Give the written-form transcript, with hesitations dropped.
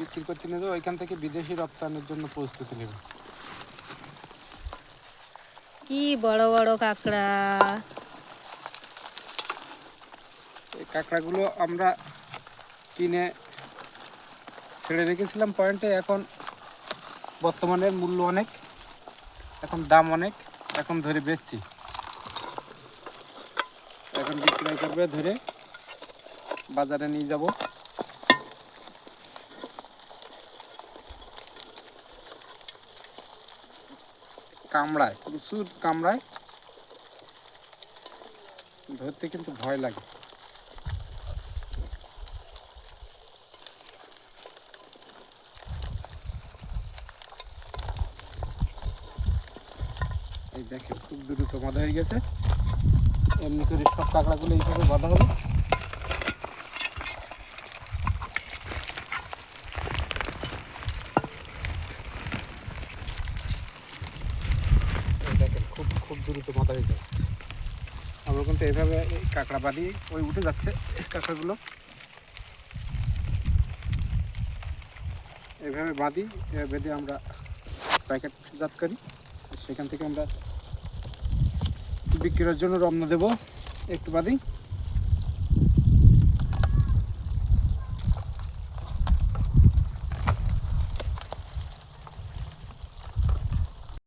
বিক্রি করতে নিয়ে যাবো, ওইখান থেকে বিদেশি রপ্তানির জন্য প্রস্তুতি নেব। কি বড় বড় কাঁকড়া! এই কাঁকড়াগুলো আমরা কিনে ছেড়ে রেখেছিলাম পয়েন্টে। এখন বর্তমানে মূল্য অনেক, এখন দাম অনেক, এখন ধরে বেচছি। এখন বিক্রয় করবে, ধরে বাজারে নিয়ে যাব। কামড়ায়, প্রচুর কামড়ায়, ধরতে কিন্তু ভয় লাগে। এই দেখেন খুব দ্রুত বাঁধা হয়ে গেছে। এমনি করে সব কাঁকড়াগুলো এইভাবে বাঁধা হলো। দেখেন খুব খুব দ্রুত বাঁধা হয়ে যাচ্ছে। আমরা কিন্তু এইভাবে কাঁকড়া বাঁধি, ওই উঠে যাচ্ছে কাঁকড়াগুলো। এইভাবে বাঁধি, বেঁধে আমরা প্যাকেটজাত করি। সেখান থেকে আমরা বিক্রির জন্য রওনা দেব। একটু বাদই